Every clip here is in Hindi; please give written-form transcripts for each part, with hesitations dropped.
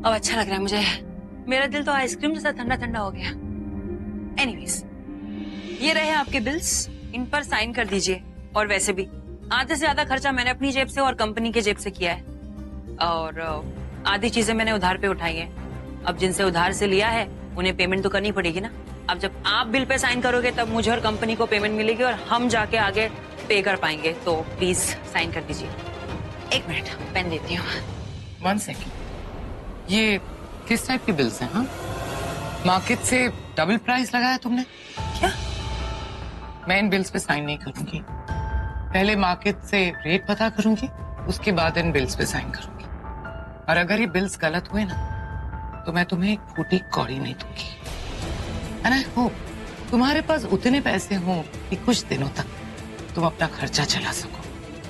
अब अच्छा लग रहा है मुझे। मेरा दिल तो आइसक्रीम जैसा ठंडा ठंडा हो गया। एनीवेज, ये रहे आपके बिल्स, इन पर साइन कर दीजिए। और वैसे भी आधे से ज्यादा खर्चा मैंने अपनी जेब से और कंपनी के जेब से किया है, और आधी चीजें मैंने उधार पे उठाई है। अब जिनसे उधार से लिया है उन्हें पेमेंट तो करनी पड़ेगी ना। अब जब आप बिल पे साइन करोगे तब मुझे और कंपनी को पेमेंट मिलेगी और हम जाके आगे पे कर पाएंगे। तो प्लीज साइन कर दीजिए। एक मिनट, पेन देती हूँ। 1 सेकेंड, ये किस टाइप के बिल्स हैं? हाँ, मार्केट से डबल प्राइस लगाया तुमने क्या? मैं इन बिल्स पे साइन नहीं करूंगी। पहले मार्केट से रेट पता करूंगी, उसके बाद इन बिल्स पे साइन करूंगी। और अगर ये बिल्स गलत हुए ना तो मैं तुम्हें एक फूटी कौड़ी नहीं दूंगी। एंड आई होप तुम्हारे पास उतने पैसे हों कि कुछ दिनों तक तुम अपना खर्चा चला सको।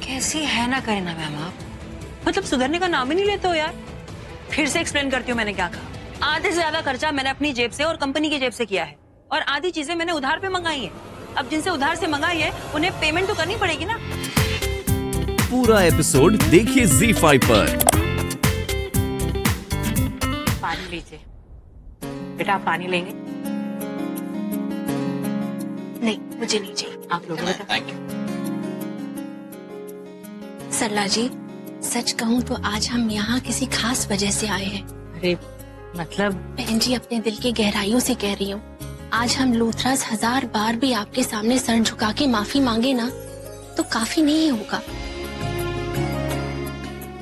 कैसी है ना करे ना मैम आप, मतलब सुधरने का नाम ही नहीं लेते हो यार। फिर से एक्सप्लेन करती हूँ मैंने क्या कहा। आधे से ज्यादा खर्चा मैंने अपनी जेब से और कंपनी की जेब से किया है, और आधी चीजें मैंने उधार पे मंगाई है। अब जिनसे उधार से मंगाई है उन्हें पेमेंट तो करनी पड़ेगी ना। पूरा एपिसोड देखिए ZEE5 पर। पानी लीजिए बेटा, आप पानी लेंगे? नहीं, मुझे नहीं चाहिए। आप लोग बेटा। Thank you. सरला जी, सच कहूँ तो आज हम यहाँ किसी खास वजह से आए हैं। अरे मतलब? बहन जी, अपने दिल की गहराइयों से कह रही हूँ, आज हम लूथरास 1000 बार भी आपके सामने सर झुका के माफी मांगे ना तो काफी नहीं होगा।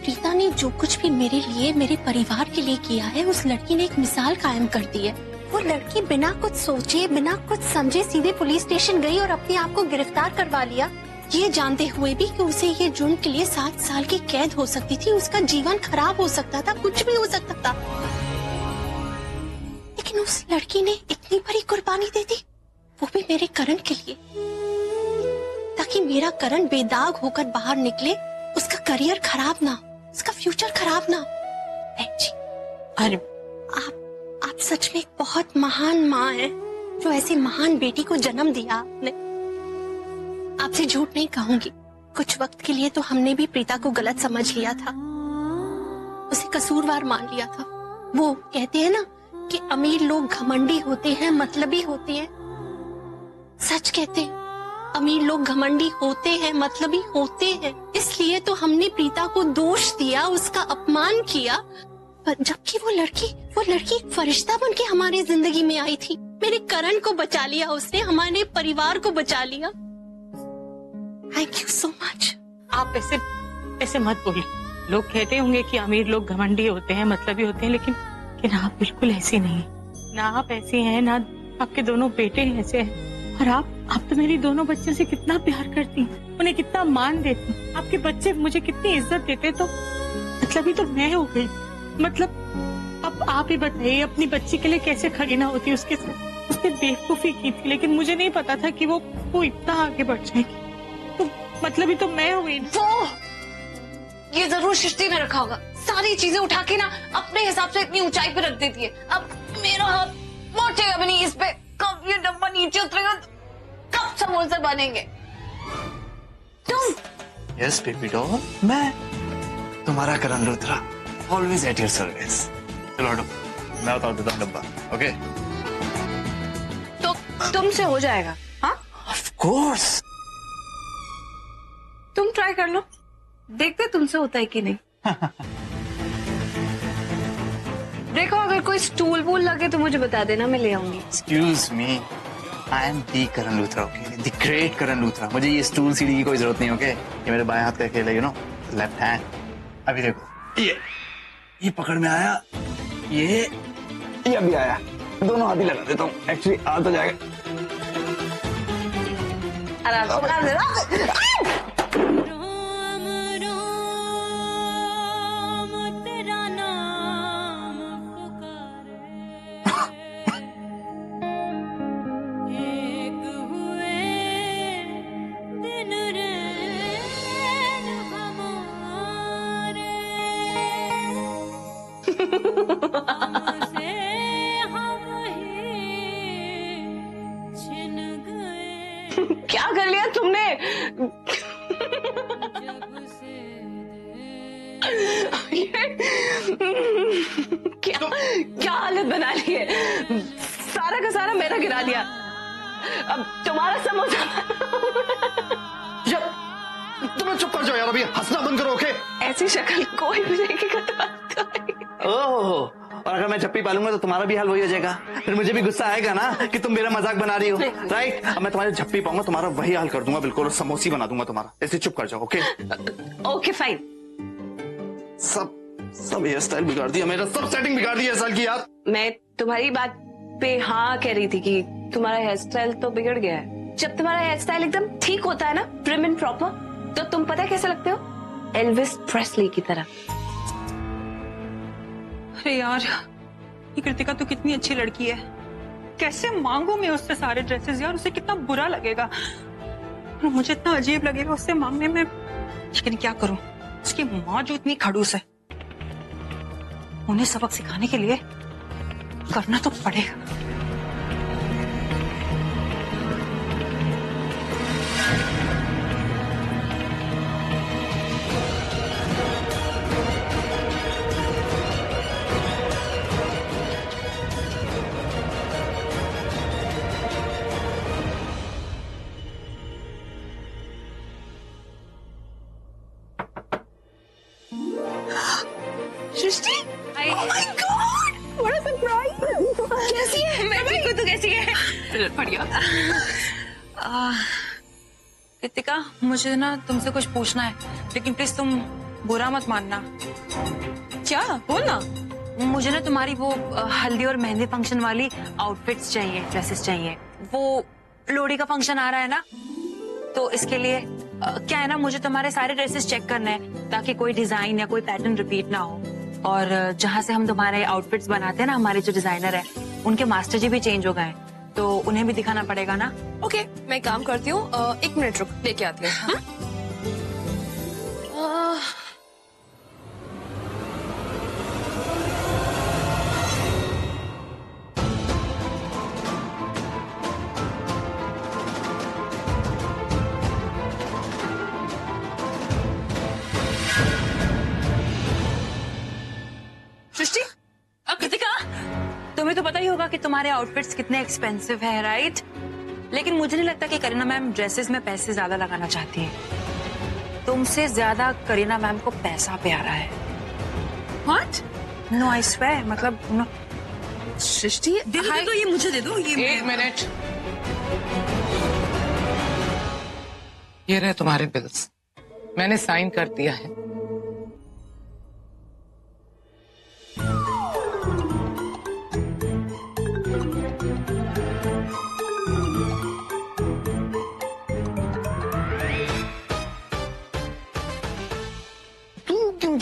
प्रीता ने जो कुछ भी मेरे लिए, मेरे परिवार के लिए किया है, उस लड़की ने एक मिसाल कायम कर दी है। वो लड़की बिना कुछ सोचे, बिना कुछ समझे सीधे पुलिस स्टेशन गई और अपने आप को गिरफ्तार करवा लिया, ये जानते हुए भी कि उसे ये जुर्म के लिए 7 साल की कैद हो सकती थी, उसका जीवन खराब हो सकता था, कुछ भी हो सकता था। लेकिन उस लड़की ने इतनी बड़ी कुर्बानी दे दी, वो भी मेरे करण के लिए, ताकि मेरा करण बेदाग होकर बाहर निकले, उसका करियर खराब ना, उसका फ्यूचर खराब ना। बहन जी, अरे आप सच में एक बहुत महान माँ हैं, जो ऐसी महान बेटी को जन्म दिया आपने। आपसे झूठ नहीं कहूंगी, कुछ वक्त के लिए तो हमने भी प्रीता को गलत समझ लिया था, उसे कसूरवार मान लिया था। वो कहते हैं ना कि अमीर लोग घमंडी होते हैं, मतलबी होते हैं। सच कहते हैं, अमीर लोग घमंडी होते हैं, मतलबी होते हैं। इसलिए तो हमने प्रीता को दोष दिया, उसका अपमान किया। पर जबकि वो लड़की एक फरिश्ता बन के हमारी जिंदगी में आई थी। मेरे करण को बचा लिया उसने, हमारे परिवार को बचा लिया। Thank you so much. आप ऐसे मत बोलिए। लोग कहते होंगे कि अमीर लोग घमंडी होते हैं, मतलबी होते हैं, लेकिन आप बिल्कुल ऐसी नहीं है। ना आप ऐसी हैं, ना आपके दोनों बेटे ऐसे हैं। और आप तो मेरी दोनों बच्चों से कितना प्यार करती हैं, उन्हें कितना मान देती हैं। आपके बच्चे मुझे कितनी इज्जत देते, तो मतलबी तो मैं हो गई। मतलब अब आप ही बताइए, अपनी बच्ची के लिए कैसे खड़ी ना होती उसके साथ। उसने बेवकूफी की थी, लेकिन मुझे नहीं पता था कि वो इतना आगे बढ़ जाएगी। तो मतलब तो मैं हुई। वो ये जरूर सृष्टि ने रखा होगा, सारी चीजें उठा के ना अपने हिसाब से इतनी ऊंचाई पे रख देती है। अब मेरा हाथ पहुंचेगा भी नहीं इस पे। कब ये डब्बा नीचे उतरेगा, कब समोसे बनेंगे। तुम यस बेबी डॉल, मैं तुम्हारा Karan Luthra, always at your service. चलो हटो, मैं उतार देता हूँ डब्बा। ओके, तो तुमसे हो जाएगा? हाँ ऑफ कोर्स। तुम ट्राई कर लो, देखते तुमसे होता है कि नहीं। देखो, अगर कोई स्टूल वूल लगे तो मुझे बता देना, मैं ले आऊंगी। Excuse me, I am the Karan Luthra, okay, the great Karan Luthra. मुझे ये स्टूल सीढ़ी की कोई जरूरत नहीं, ओके। ये मेरे बाएं हाथ का खेल है, यू नो, लेफ्ट हैंड। अभी देखो, ये पकड़ में आया, ये अभी आया। दोनों हाथ ही लगा देता हूँ, एक्चुअली आ तो जाएगा। आराम से, आराम से। क्या कर लिया तुमने? क्या क्या हालत बना ली है, सारा का सारा मेरा गिरा दिया। अब तुम्हारा समोसा यार तुम चुप कर जाओ यार, अभी हंसना बंद करो। ओके ऐसी शक्ल कोई भी नहीं करता। ओह, और अगर मैं झप्पी पालूंगा तो तुम्हारा भी हाल वही हो जाएगा। फिर मुझे भी गुस्सा आएगा ना कि तुम मेरा मजाक बना रही हो, राइट? अब मैं तुम्हारी झप्पी पाऊंगा, तुम्हारा वही हाल कर दूंगा बिल्कुल, और समोसी बना दूंगा तुम्हारा। ऐसे चुप कर जाओ। Okay okay fine. सब हेयर स्टाइल बिगाड़ दिया मेरा, सब सेटिंग बिगाड़ दी है साल की यार। मैं तुम्हारी बात पे हाँ कह रही थी कि तुम्हारा हेयर स्टाइल तो बिगड़ गया है। जब तुम्हारा हेयर स्टाइल एकदम ठीक होता है ना, प्रिम एंड प्रॉपर, तो तुम पता है कैसे लगते हो? एल्विस प्रेस्ली की तरह। अरे यार, ये कृतिका तो कितनी अच्छी लड़की है, कैसे मांगू मैं उससे सारे ड्रेसेस यार, उसे कितना बुरा लगेगा और मुझे इतना अजीब लगेगा उससे मांगने में। लेकिन क्या करूं, उसकी माँ जो इतनी खड़ूस है, उन्हें सबक सिखाने के लिए करना तो पड़ेगा। सृष्टि, Oh my God! What a surprise! कैसी है? मैं ठीक हूँ, तू कैसी है? बढ़िया। कृतिका, मुझे ना तुमसे कुछ पूछना है, लेकिन प्लीज तुम बुरा मत मानना। क्या? बोलना। मुझे ना तुम्हारी वो हल्दी और मेहंदी फंक्शन वाली आउटफिट्स चाहिए, ड्रेसेस चाहिए। वो लोहड़ी का फंक्शन आ रहा है ना, तो इसके लिए क्या है ना, मुझे तुम्हारे सारे ड्रेसेस चेक करना है ताकि कोई डिजाइन या कोई पैटर्न रिपीट ना हो। और जहाँ से हम तुम्हारे आउटफिट्स बनाते हैं ना, हमारे जो डिजाइनर है, उनके मास्टर जी भी चेंज हो गए, तो उन्हें भी दिखाना पड़ेगा ना। ओके, मैं काम करती हूँ, 1 मिनट रुक, लेके आती हूँ। सृष्टि, कृतिका, तुम्हें तो पता ही होगा कि तुम्हारे आउटफिट्स कितने एक्सपेंसिव हैं, राइट? लेकिन मुझे नहीं लगता कि करीना मैम ड्रेसेस में पैसे ज्यादा लगाना चाहती है। तुमसे ज्यादा करीना मैम को पैसा प्यारा है। What? No, I swear, मतलब no. सृष्टि, दे दो, ये मुझे दे दो, ये 1 मिनट। ये रहे तुम्हारे बिल्स, मैंने साइन कर दिया है।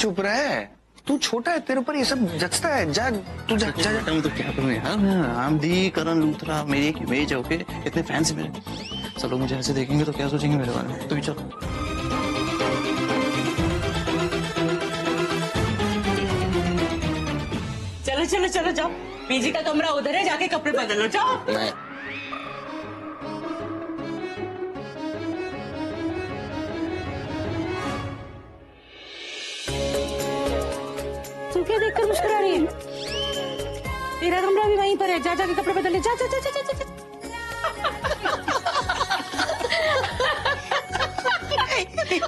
चुप रहा है, तू छोटा है, तेरे ऊपर ये सब जचता है। जा तू जा जा, जा। तो क्या करूं यार, I'm दी करण लूथरा, मेरी एक इमेज है। ओके, इतने फैंस मेरे, सब लोग मुझे ऐसे देखेंगे तो क्या सोचेंगे मेरे बारे में। तू भी चल। चलो चलो चलो जाओ, पीजी का कमरा उधर है, जाके कपड़े बदलो, जाओ। मैं तू क्या देखकर मुस्कुरा रही है? तेरा कमरा भी वहीं पर है, जा जाके कपड़े बदल ले, जा जा जा जा जा, जा।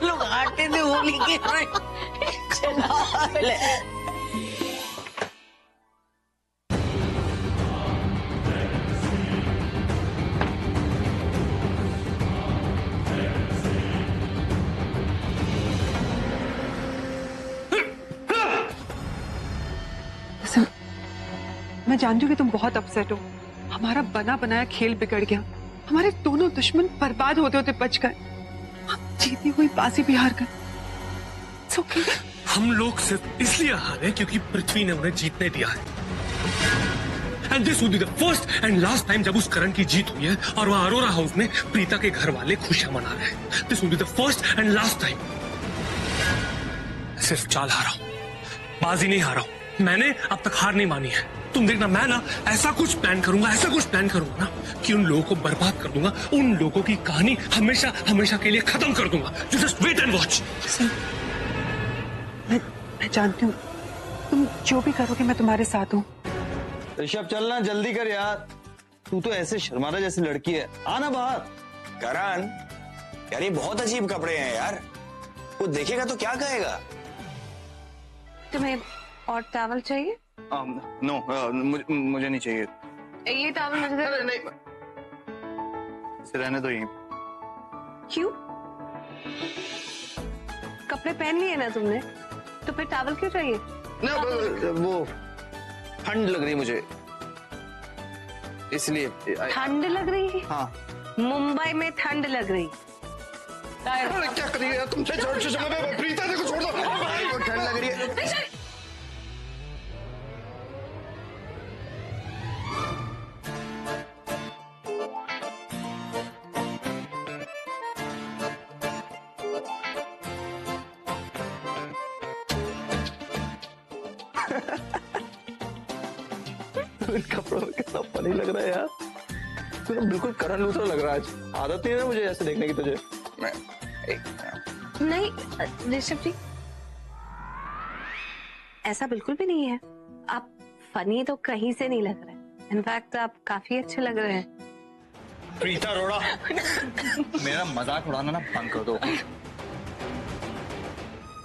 लोग आटे में होली के मैं जानती हूँ कि तुम बहुत अपसेट हो। हमारा बना बनाया खेल बिगड़ गया, हमारे दोनों दुश्मन बर्बाद होते होते बच गए, हम जीती हुई बाजी भी हार गए। It's okay. हम लोग सिर्फ इसलिए हारे क्योंकि पृथ्वी ने उन्हें जीतने दिया है। And this would be the first and last time जब उस करण की जीत हुई है और वह अरोरा हाउस में प्रीता के घर वाले खुशियां मना रहे हैं। This would be the first and last time. सिर्फ चाल हारा हूं, बाजी नहीं हारा हूं। मैंने अब तक हार नहीं मानी है। तुम देखना, मैं ना ऐसा कुछ प्लान करूंगा ना कि उन लोगों को बर्बाद कर दूंगा, उन लोगों की कहानी हमेशा हमेशा के लिए खत्म कर दूंगा। You just wait and watch. मैं जानती हूँ तुम जो भी करोगे मैं तुम्हारे साथ हूँ। ऋषभ चलना, जल्दी कर यार। तू तो ऐसे शर्मारा जैसी लड़की है, आना बाहर। करण, यार ये बहुत अजीब कपड़े हैं यार, वो देखेगा तो क्या कहेगा? तुम्हें और टॉवल चाहिए? नो, मुझे नहीं चाहिए। ये टॉवल मुझे अरे नहीं, इसे रहने दो यहीं। क्यों? कपड़े पहन लिए ना तुमने, तो फिर टॉवल क्यों चाहिए? ना वो ठंड लग रही है मुझे, इसलिए। ठंड लग रही है? हाँ। मुंबई में ठंड लग रही। अरे क्या कर रही है तुम? प्रीता देखो, छोड़ दो। ठंड लग रही है। इन कपड़ों में कितना फनी लग रहा है यार। तू तो बिल्कुल करण लूथरा लग रहा है आज। आदत नहीं है ना मुझे ऐसे देखने की तुझे। नहीं ऋषभ जी, ऐसा बिल्कुल भी नहीं है। आप फनी तो कहीं से नहीं लग रहे, इनफैक्ट आप काफी अच्छे लग रहे हैं। प्रीता अरोड़ा, मेरा मजाक उड़ाना ना बंद कर दो।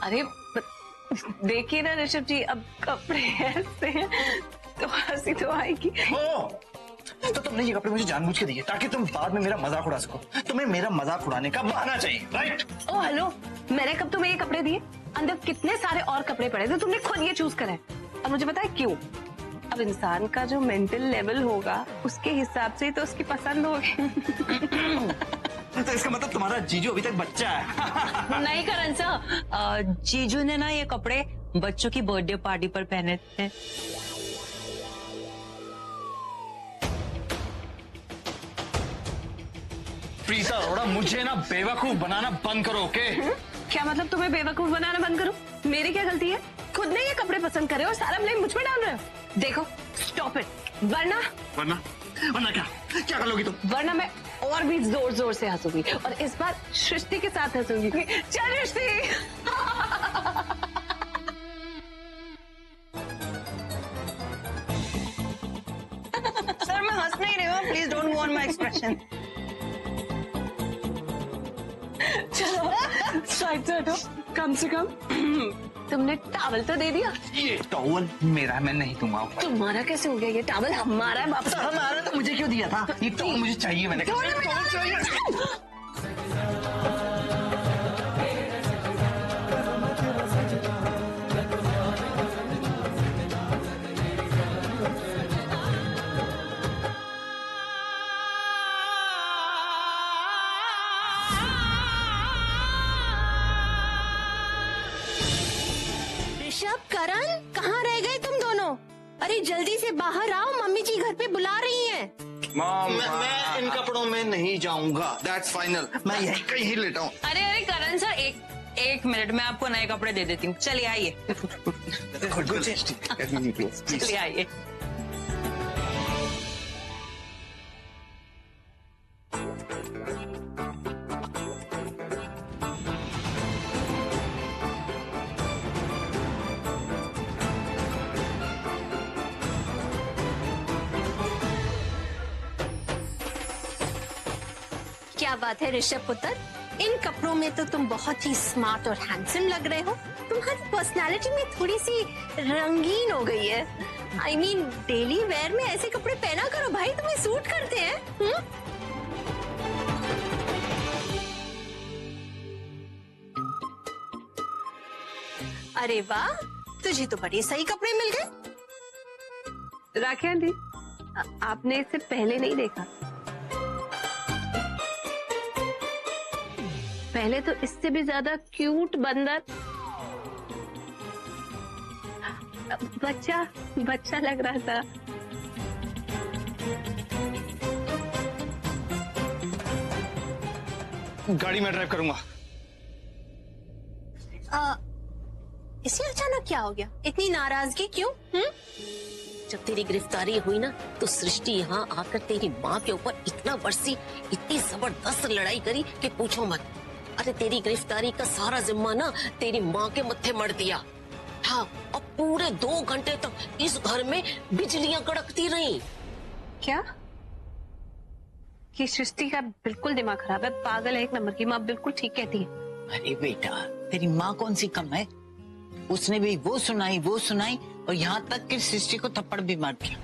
अरे देखिए ना ऋषभ जी, अब कपड़े ऐसे हैं तो हंसी तो आएगी। तो तुमने ये कपड़े मुझे जानबूझ के दिए ताकि तुम बाद में मेरा मजाक उड़ा सको। तुम्हें मेरा मजाक उड़ाने का बहाना चाहिए, राइट? ओ हेलो, मैंने कब तुम्हें ये कपड़े दिए? अंदर कितने सारे और कपड़े पड़े थे, तुमने खुद ये चूज करे। अब मुझे पता है क्यों। अब इंसान का जो मेंटल लेवल होगा उसके हिसाब से तो उसकी पसंद होगी। तो इसका मतलब तुम्हारा जीजू अभी तक बच्चा है। नहीं करण सर, जीजू ने ना ये कपड़े बच्चों की बर्थडे पार्टी पर पहने थे। प्रीता अरोड़ा, मुझे ना बेवकूफ बनाना बंद करो, ओके? क्या मतलब तुम्हें बेवकूफ बनाना बंद करूं? मेरी क्या गलती है? खुद ने ये कपड़े पसंद करे और सारा ब्लेम मुझ पे डाल रहे हो। देखो, स्टॉप इट, वरना वरना क्या कर लोगी तुम? वरना मैं और भी जोर जोर से हंसूंगी, और इस बार सृष्टि के साथ हंसूंगी। चल सृष्टि। सर मैं हंस नहीं रही हूँ, please don't go on my expression. चलो साइड से हटो, कम से कम तुमने टॉवल तो दे दिया। ये टॉवल मेरा, मैं नहीं दूंगा। तुम्हारा कैसे हो गया? ये टॉवल हमारा है वापस। हमारा तो मुझे क्यों दिया था? ये टॉवल मुझे चाहिए, मैंने कहा टॉवल चाहिए। ऋषभ, करण, कहाँ रह गए तुम दोनों? अरे जल्दी से बाहर आओ, मम्मी जी घर पे बुला रही हैं। मॉम, मैं इन कपड़ों में नहीं जाऊंगा। That's final. मैं यहीं कहीं लेटा हूँ। अरे करण सर, एक मिनट, मैं आपको नए कपड़े दे देती हूँ। चलिए आइए, चलिए आइए। क्या बात है ऋषभ पुत्र, इन कपड़ों में तो तुम बहुत ही स्मार्ट और हैंडसम लग रहे हो। तुम्हारी पर्सनालिटी में थोड़ी सी रंगीन हो गई है। I mean, डेली वेयर में ऐसे कपड़े पहना करो भाई, तुम्हें सूट करते हैं। अरे वाह, तुझे तो बड़े सही कपड़े मिल गए। राखी आंटी, आपने इससे पहले नहीं देखा? पहले तो इससे भी ज्यादा क्यूट बंदर, बच्चा लग रहा था। गाड़ी में ड्राइव करूंगा। इसे अचानक क्या हो गया? इतनी नाराजगी क्यों? जब तेरी गिरफ्तारी हुई ना, तो सृष्टि यहाँ आकर तेरी माँ के ऊपर इतना बरसी, इतनी जबरदस्त लड़ाई करी कि पूछो मत। अरे तेरी गिरफ्तारी का सारा जिम्मा ना तेरी माँ के मत्थे मर दिया। हाँ, और पूरे 2 घंटे तक इस घर में बिजलियां कड़कती रही। क्या? ये सृष्टि का बिल्कुल दिमाग खराब है, पागल है एक नंबर की। माँ बिल्कुल ठीक कहती है। अरे बेटा, तेरी माँ कौन सी कम है? उसने भी वो सुनाई और यहाँ तक कि सृष्टि को थप्पड़ भी मार दिया।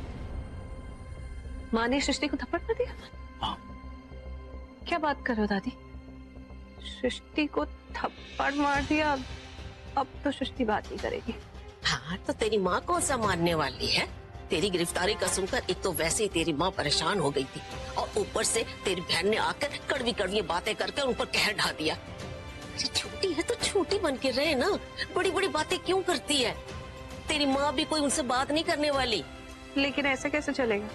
माँ ने सृष्टि को थप्पड़ मार दिया? हाँ। क्या बात कर रहे हो दादी? सृष्टि को थप्पड़ मार दिया? अब तो सृष्टि बात नहीं करेगी। हाँ, तो तेरी माँ कौन सा मारने वाली है? तेरी गिरफ्तारी का सुनकर एक तो वैसे ही तेरी माँ परेशान हो गई थी और ऊपर से तेरी बहन ने आकर कड़वी कड़वी बातें करके उन पर कहर ढा दिया। अरे छोटी है तो छोटी बन के रहे ना, बड़ी बड़ी बातें क्यों करती है? तेरी माँ भी कोई उनसे बात नहीं करने वाली। लेकिन ऐसे कैसे चलेगा?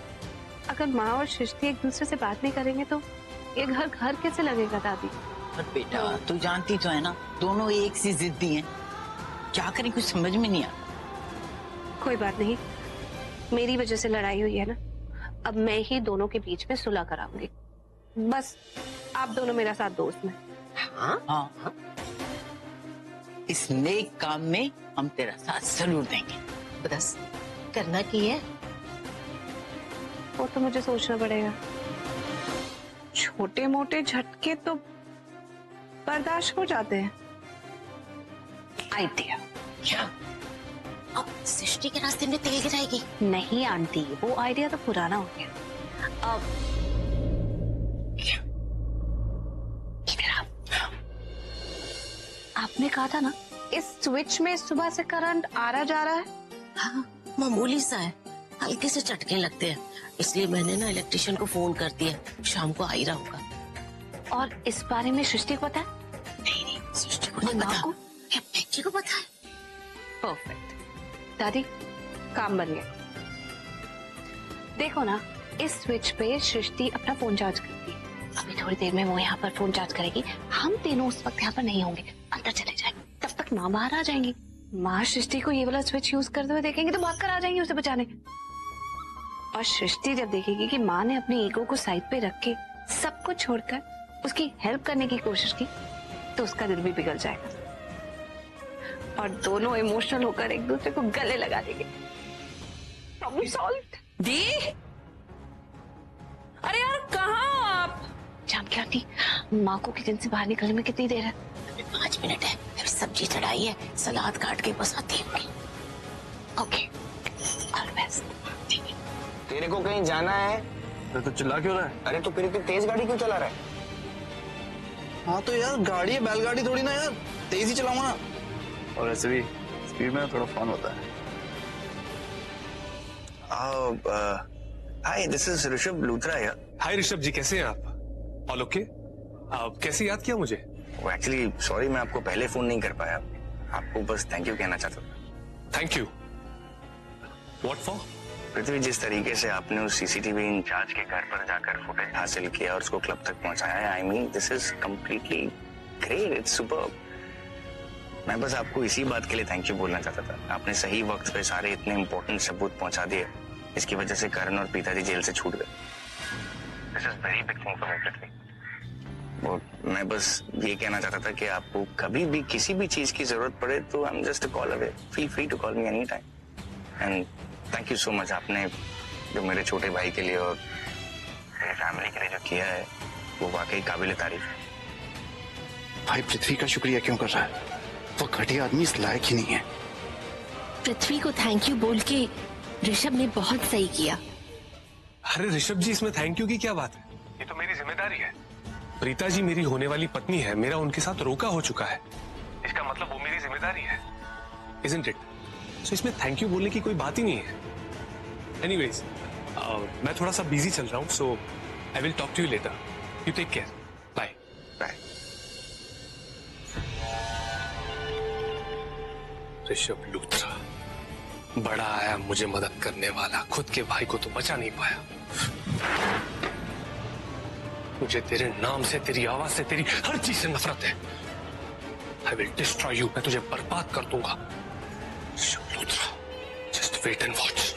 अगर माँ और सृष्टि एक दूसरे से बात नहीं करेंगे तो ये घर घर कैसे लगेगा दादी? पर बेटा, तू जानती तो है ना, दोनों एक सी जिद्दी हैं। क्या करें, कुछ समझ में नहीं आता। कोई बात नहीं, मेरी वजह से लड़ाई हुई है ना, अब मैं ही दोनों के बीच में सुलह कराऊंगी। बस आप दोनों मेरा साथ दोस्त में। हाँ। इस नेक काम में हम तेरा साथ जरूर देंगे। बस करना की है। वो तो मुझे सोचना पड़ेगा। छोटे मोटे झटके तो बर्दाश्त हो जाते हैं। आइडिया। क्या अब सृष्टि के रास्ते में तेल गिराएगी? नहीं आंटी, वो आइडिया तो पुराना हो गया। अब इधर आओ। आपने कहा था ना इस स्विच में सुबह से करंट आ रहा जा रहा है। हाँ, मामूली सा है, हल्के से झटके लगते हैं, इसलिए मैंने ना इलेक्ट्रिशियन को फोन कर दिया, शाम को आ ही रहा होगा। और इस बारे में सृष्टि को पता है? नहीं, सृष्टि को नहीं पता। क्या बच्ची को पता है? परफेक्ट दादी, काम बन गया। देखो ना, इस स्विच पे सृष्टि अपना फोन चार्ज करती है। अभी थोड़ी देर में वो यहाँ पर फोन चार्ज करेगी। हम तीनों उस वक्त यहाँ पर नहीं होंगे, अंदर चले जाएंगे। तब तक माँ बाहर आ जाएंगी। माँ सृष्टि को ये वाला स्विच यूज करते हुए देखेंगे तो भाग कर आ जाएंगी उसे बचाने। और सृष्टि जब देखेगी कि माँ ने अपने ईगो को साइड पे रख के सब कुछ छोड़कर उसकी हेल्प करने की कोशिश की, तो उसका दिल भी पिघल जाएगा और दोनों इमोशनल होकर एक दूसरे को गले लगा देंगे। Problem solved. दी, अरे यार कहाँ हो आप? जानकी आंटी, माँ को किचन से बाहर निकलने में कितनी देर है? 5 मिनट है, फिर सब्जी चढ़ाई है, सलाद काट के बस आती होंगी। Okay, all best. तेरे को कहीं जाना है तो चिल्ला क्यों रहा है? अरे तो फिर इतनी तेज गाड़ी क्यों चला रहा है? हाँ तो यार, गाड़ी है, बैलगाड़ी थोड़ी ना यार, तेज ही चलाऊंगा ना। और ऐसे भी स्पीड में थोड़ा फन होता है। हाय, दिस इज ऋषभ लूथरा यार। हाय ऋषभ जी, कैसे हैं आप? All okay? आप कैसे याद किया मुझे? एक्चुअली सॉरी, मैं आपको पहले फोन नहीं कर पाया। आपको बस थैंक यू कहना चाहता था। Thank you. What for? Prithvi, जिस तरीके से आपने उस सीसीटीवी इंचार्ज के घर पर जाकर फुटेज हासिल किया और उसको क्लब तक पहुंचाया है, I mean this is completely great, it's superb. मैं बस आपको इसी बात के लिए थैंक यू बोलना चाहता था। आपने सही वक्त पे सारे इतने इंपॉर्टेंट सबूत पहुंचा दिए, इसकी वजह से करण और पिताजी जेल से छूट गए। This is very big thing for me Prithvi. वो मैं बस ये कहना चाहता था कि आपको कभी भी किसी भी चीज की जरूरत पड़े तो I am just a call away, feel free to call me any time. And thank you so much, आपने जो मेरे छोटे भाई के लिए और मेरी फैमिली के लिए जो किया है वो वाकई काबिल तारीफ है। भाई पृथ्वी का शुक्रिया क्यों कर रहा है? वो घटिया आदमी इस लायक ही नहीं है। पृथ्वी को थैंक यू बोल के ऋषभ ने बहुत सही किया। अरे ऋषभ जी, इसमें थैंक यू की क्या बात है? ये तो मेरी जिम्मेदारी है। प्रीता जी मेरी होने वाली पत्नी है, मेरा उनके साथ रोका हो चुका है, इसका मतलब वो मेरी जिम्मेदारी है, isn't it? So इसमें थैंक यू बोलने की कोई बात ही नहीं है। एनीवेज, मैं थोड़ा सा बिजी चल रहा हूँ, so I will talk to you later. You take care, bye bye. Rishabh Luthra, बड़ा आया मुझे मदद करने वाला, खुद के भाई को तो बचा नहीं पाया। मुझे तेरे नाम से, तेरी आवाज से, तेरी हर चीज से नफरत है। आई विल डिस्ट्रॉय यू, मैं तुझे बर्बाद कर दूंगा। Just wait and watch.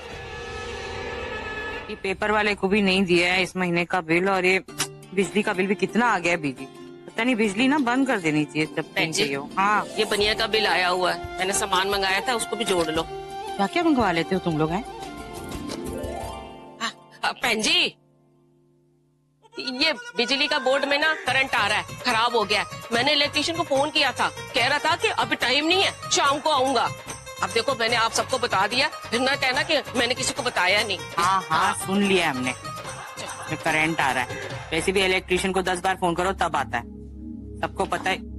ये पेपर वाले को भी नहीं दिया है इस महीने का बिल, और ये बिजली का बिल भी कितना आ गया है। बिजली पता पता नहीं बिजली ना बंद कर देनी चाहिए जब बहन जी। चाहिए हो। हाँ, ये बनिया का बिल आया हुआ है, मैंने सामान मंगाया था, उसको भी जोड़ लो। क्या क्या मंगवा लेते हो तुम लोग हैं? बहन जी, ये बिजली का बोर्ड में ना करंट आ रहा है, खराब हो गया है। मैंने इलेक्ट्रिशियन को फोन किया था, कह रहा था कि अभी टाइम नहीं है, शाम को आऊंगा। अब देखो मैंने आप सबको बता दिया, फिर ना कहना कि मैंने किसी को बताया नहीं। हाँ हाँ, सुन लिया हमने, करंट आ रहा है। वैसे भी इलेक्ट्रिशियन को 10 बार फोन करो तब आता है, सबको पता है।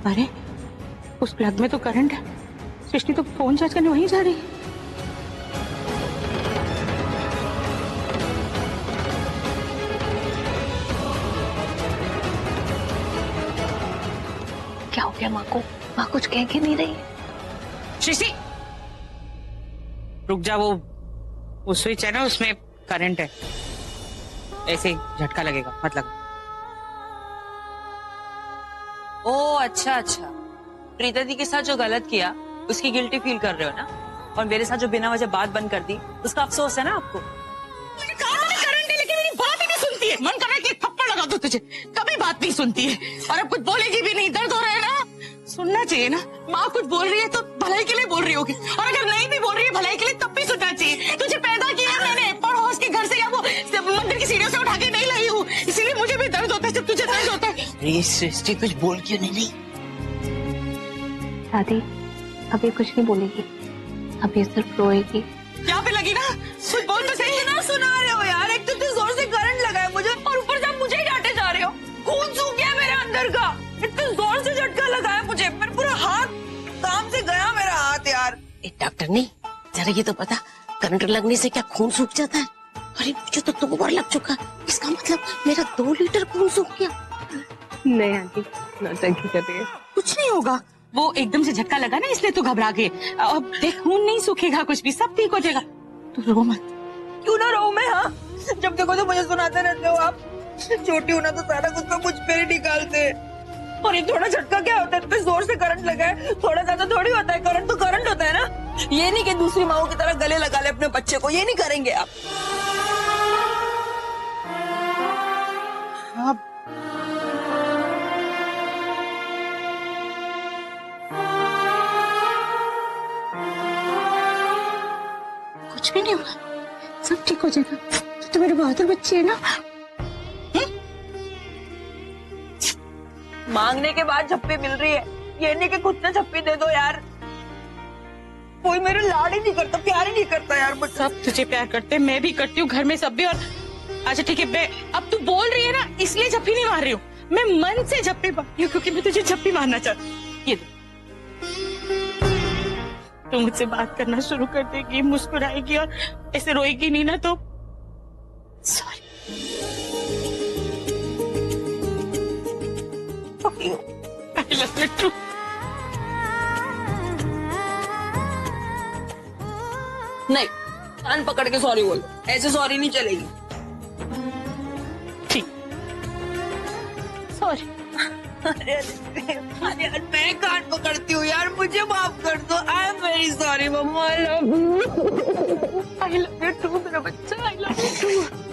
अरे उस प्लग में तो करंट है। सृष्टि तो फोन चार्ज करने वहीं जा रही है। क्या हो गया माँ को? माँ कुछ कह के नहीं रही? सृष्टि रुक जा, वो स्विच है ना, उसमें करंट है, ऐसे ही झटका लगेगा, मत लगा। ओ अच्छा अच्छा, प्रीता दी के साथ जो गलत किया उसकी गिल्टी फील कर रहे हो ना, और मेरे साथ जो बिना वजह बात बंद कर दी उसका अफसोस है ना आपको? करंट है लेकिन मेरी बात ही नहीं सुनती है। मन कर रहा है कि थप्पड़ लगा दूं तुझे, कभी बात नहीं सुनती है। और अब कुछ बोलेगी भी नहीं, दर्द हो रहा है ना, सुनना चाहिए ना। माँ कुछ बोल रही है तो भलाई के लिए बोल रही होगी, और अगर नहीं भी बोल रही है भलाई के लिए तब भी सुनना चाहिए। तुझे पैदा किया मैंने पड़ोस के घर से, या वो मंदिर की सीढ़ियों से उठा के नहीं लाई हूँ, इसीलिए मुझे भी दर्द होता है जब तुझे दर्द होता है। ये सृष्टि कुछ बोल क्यों नहीं रही? दादी अभी कुछ नहीं बोलेगी, अभी सिर्फ रोएगी। यहाँ पे लगी ना, कुछ बोल तो सही। ना सुना रहे हो यार, एक तो इतने जोर से करंट लगा है मुझे, और ऊपर से आप मुझे ही डांटे जा रहे हो। खून सूख गया मेरे अंदर का, इतने जोर से झटका लगा है मुझे, मेरा पूरा हाथ काम से गया, मेरा हाथ यार। डॉक्टर नहीं, जरा ये तो पता, करंट लगने से क्या खून सूख जाता है? अरे मुझे तो 2 बार लग चुका, इसका मतलब मेरा 2 लीटर खून सूख गया। नहीं आंटी, नौटंकी कर रही है। कुछ नहीं होगा, वो एकदम से झटका लगा ना इसलिए तो घबरा गए। अब देख, खून नहीं सूखेगा, कुछ भी, सब ठीक हो जाएगा, तू रो मत। क्यों ना रहूं मैं? हाँ, जब देखो तो मुझे सुनाते रहते हो आप। छोटी हूं ना तो सारा कुछ तो मुझ पे ही निकालते। और ये थोड़ा झटका क्या होता है? इतने जोर से करंट लगा है, थोड़ा ज्यादा थोड़ी होता है, करंट तो करंट होता है ना। ये नहीं कि दूसरी माओ की तरह गले लगा ले अपने बच्चे को, ये नहीं करेंगे आप। कुछ भी नहीं होगा, सब ठीक हो जाएगा, तो मेरे बहादुर बच्चे है ना। मांगने के बाद झप्पी मिल रही है, ये नहीं कि खुद से झप्पी दे दो यार। कोई मेरे लाड ही नहीं करता, प्यार ही नहीं करता यार मुझसे। सब तुझे प्यार करते हैं, मैं भी करती हूँ, घर में सब भी। और अच्छा ठीक है, मैं अब तू बोल रही है ना इसलिए झप्पी नहीं मार रही हूँ, मैं मन से झप्पी मार रही हूँ, क्योंकि मैं तुझे झप्पी मारना चाहती हूँ। ये तू मुझसे बात करना शुरू कर देगी, मुस्कुराएगी और ऐसे रोएगी नहीं ना तो sorry. I love you too. नहीं, कान पकड़ के सॉरी बोल, ऐसे सॉरी नहीं चलेगी। ठीक, सॉरी। अरे यार, मैं कान पकड़ती हूँ यार, मुझे माफ कर दो। I am very sorry mama, I love you too मेरा बच्चा, आई लव यू टू।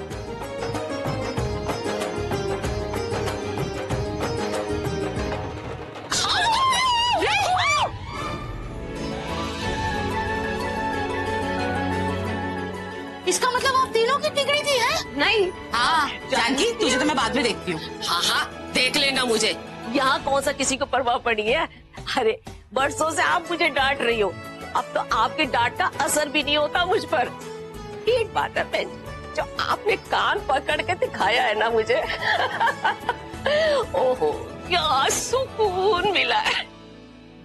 इसका मतलब आप तीनों की बिगड़ी थी है? नहीं, हाँ जानकी, तुझे तो मैं बाद में देखती हूँ। हाँ हाँ देख लेना मुझे, यहाँ कौन सा किसी को परवाह पड़ी है। अरे बरसों से आप मुझे डांट रही हो, अब तो आपके डांट का असर भी नहीं होता मुझ पर। एक बात है बहन, जो आपने कान पकड़ के दिखाया है ना मुझे ओहो क्या सुकून मिला है,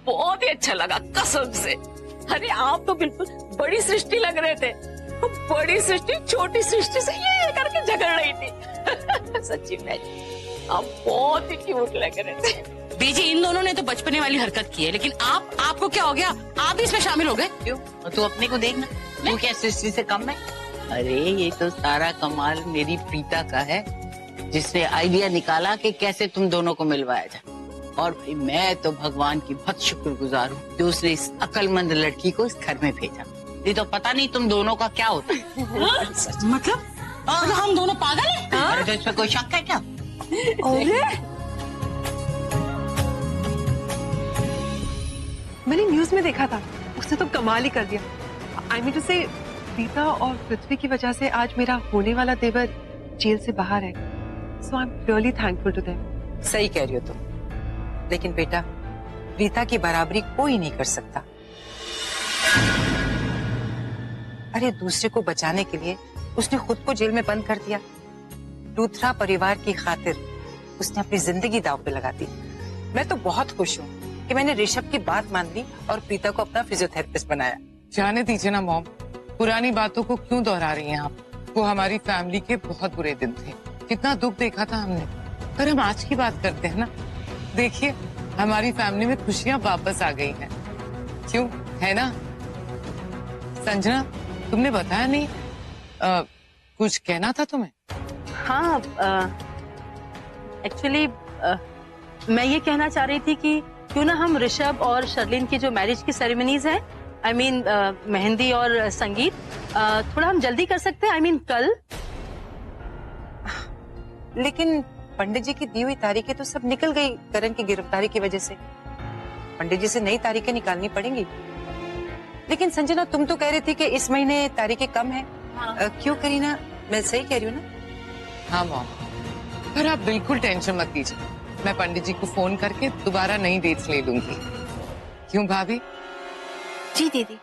बहुत ही अच्छा लगा कसम से। अरे आप तो बिल्कुल बड़ी सृष्टि लग रहे थे, बड़ी सृष्टि छोटी सृष्टि से ये करके झगड़ रही थी सच्ची में आप बहुत ही क्यूट लग रहे थे। बीजी, इन दोनों ने तो बचपने वाली हरकत की है, लेकिन आपको क्या हो गया? आप भी इसमें शामिल हो गए? क्यों? और तू अपने को देखना, तू क्या सृष्टि से कम है? अरे ये तो सारा कमाल मेरी प्रीता का है, जिसने आइडिया निकाला कि कैसे तुम दोनों को मिलवाया जाए। और भाई मैं तो भगवान की बहुत शुक्रगुजार हूँ कि उसने इस अक्लमंद लड़की को इस घर में भेजा। नहीं तो पता नहीं तुम दोनों का क्या होता है। मतलब हम दोनों पागल हैं? अरे तो इसमें कोई शक है क्या? मैंने न्यूज में देखा था, उसने तो कमाल ही कर दिया। आई मीन टू से प्रीता और पृथ्वी की वजह से आज मेरा होने वाला देवर जेल से बाहर है। So I am really thankful to them. सही कह रही हो तुम, लेकिन बेटा प्रीता की बराबरी कोई नहीं कर सकता। अरे दूसरे को बचाने के लिए उसने खुद को जेल में बंद कर दिया। लूथरा परिवार की खातिर उसने अपनी जिंदगी दांव पे लगा दी। मैं तो बहुत खुश हूँ कि मैंने ऋषभ की बात मान ली और प्रीता को अपना फिजियोथेरेपिस्ट बनाया। जाने दीजिए ना मॉम, पुरानी बातों को क्यों दोहरा रही हैं आप? वो हमारी फैमिली के बहुत बुरे दिन थे, कितना दुख देखा था हमने। पर हम आज की बात करते हैं ना, देखिए हमारी फैमिली में खुशियां वापस आ गई हैं। क्यों, है ना? संजना, तुमने बताया नहीं, कुछ कहना था तुम्हें? हाँ, एक्चुअली मैं ये कहना चाह रही थी कि क्यों ना हम ऋषभ और शर्लिन की जो मैरिज की सेरेमनीज है, आई मीन मेहंदी और संगीत, थोड़ा हम जल्दी कर सकते हैं, आई मीन कल। लेकिन पंडित जी की दी हुई तारीखें तो सब निकल गई करण की गिरफ्तारी की वजह से। पंडित जी से नई तारीखें निकालनी पड़ेंगी। लेकिन संजना, तुम तो कह रही थी कि इस महीने तारीखें कम है। क्यों करीना, मैं सही कह रही हूँ ना? हाँ मॉम, पर आप बिल्कुल टेंशन मत लीजिए, मैं पंडित जी को फोन करके दोबारा नई डेट्स ले लूंगी। क्यों भाभी? जी दीदी,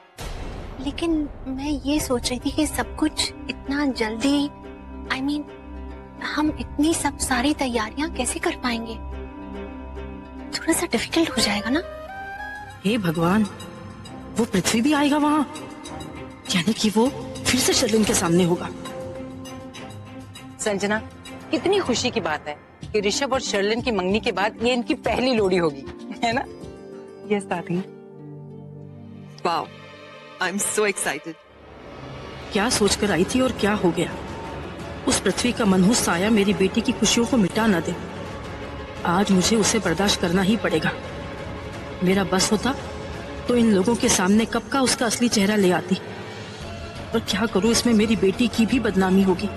लेकिन मैं ये सोच रही थी कि सब कुछ इतना जल्दी, आई मीन हम इतनी सब सारी तैयारियां कैसे कर पाएंगे? थोड़ा सा डिफिकल्ट हो जाएगा ना? हे भगवान, वो पृथ्वी भी आएगा वहाँ, यानी कि वो फिर से शर्लिन के सामने होगा। संजना, कितनी खुशी की बात है कि ऋषभ और शर्लिन की मंगनी के बाद ये इनकी पहली लोड़ी होगी, है ना? यस दादी। Wow, I am so excited. क्या सोचकर आई थी और क्या हो गया? उस पृथ्वी का मनहूस साया मेरी बेटी की खुशियों को मिटा न दे। आज मुझे उसे बर्दाश्त करना ही पड़ेगा। मेरा बस होता तो इन लोगों के सामने कब का उसका असली चेहरा ले आती। और क्या करूं, इसमें मेरी बेटी की भी बदनामी होगी।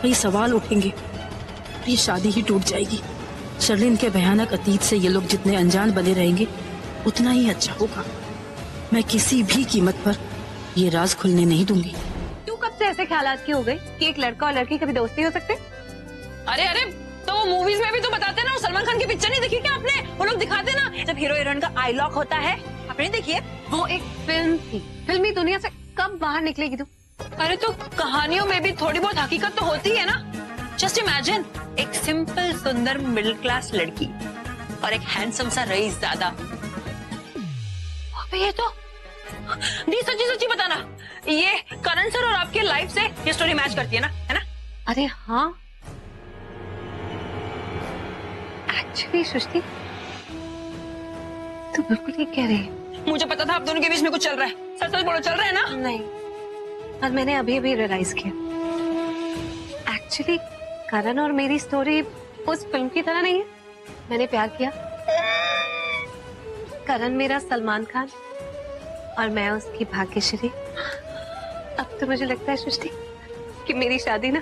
कई सवाल उठेंगे, ये शादी ही टूट जाएगी। शर्लिन के भयानक अतीत से ये लोग जितने अनजान बने रहेंगे उतना ही अच्छा होगा। मैं किसी भी कीमत पर ये राज खुलने नहीं दूंगी। तू कब से ऐसे ख्यालात की हो गई कि एक लड़का और लड़की कभी दोस्त नहीं हो सकते? अरे अरे, तो वो मूवीज में भी तो बताते ना, वो सलमान खान की पिक्चर नहीं देखी क्या आपने? वो लोग दिखाते ना जब हीरो हीरोइन का आई लॉक होता है, आपने देखी है? वो एक फिल्म थी, फिल्मी दुनिया से कब बाहर निकलेगी तू? अरे तो कहानियों में भी थोड़ी बहुत हकीकत तो होती है ना। जस्ट इमेजिन, एक सिंपल सुंदर मिडिल क्लास लड़की और एक हैंडसम सा रईसजादा। अबे ये तो दी, सच्ची सच्ची बताना, ये करण सर और आपके लाइफ से ये स्टोरी मैच करती है ना, है ना? अरे हाँ, एक्चुअली सृष्टि तू बिल्कुल ठीक कह रही है। मुझे पता था आप दोनों के बीच में कुछ चल रहा है। सच सच बोलो, चल रहा है ना? नहीं, और मैंने अभी अभी रियलाइज किया, एक्चुअली करण और मेरी स्टोरी उस फिल्म की तरह नहीं है। मैंने प्यार किया, करण मेरा सलमान खान और मैं उसकी भाग्यश्री। अब तो मुझे लगता है सृष्टि कि मेरी शादी ना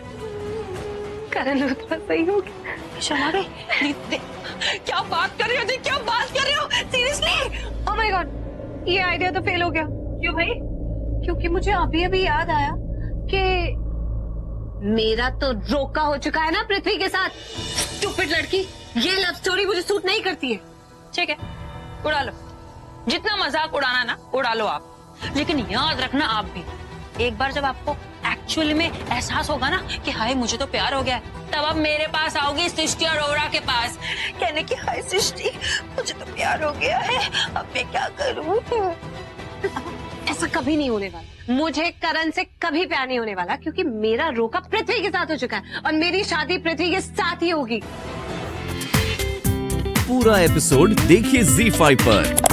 करण लूथरा सही होगी। शमा गई। क्या बात कर रही हो दी, क्या बात कर रही हो? सीरियसली? ओह माय गॉड, ये आइडिया तो फेल हो गया। क्यों भाई? क्योंकि मुझे अभी अभी याद आया कि मेरा तो रोका हो चुका है ना पृथ्वी के साथ। स्टूपिड लड़की, ये लव स्टोरी मुझे सूट नहीं करती है। ठीक है, उड़ा लो, जितना मजाक उड़ाना ना उड़ा लो आप, लेकिन याद रखना आप भी, एक बार जब आपको एक्चुअली में एहसास होगा ना कि हाय मुझे तो प्यार हो गया है, तब आप मेरे पास आओगी, सृष्टि अरोड़ा के पास, कहने की हाय सृष्टि मुझे तो प्यार हो गया है, अब मैं क्या करूं? ऐसा कभी नहीं होने वाला। मुझे करण से कभी प्यार नहीं होने वाला, क्योंकि मेरा रोका पृथ्वी के साथ हो चुका है और मेरी शादी पृथ्वी के साथ ही होगी। पूरा एपिसोड देखिए ZEE5 पर।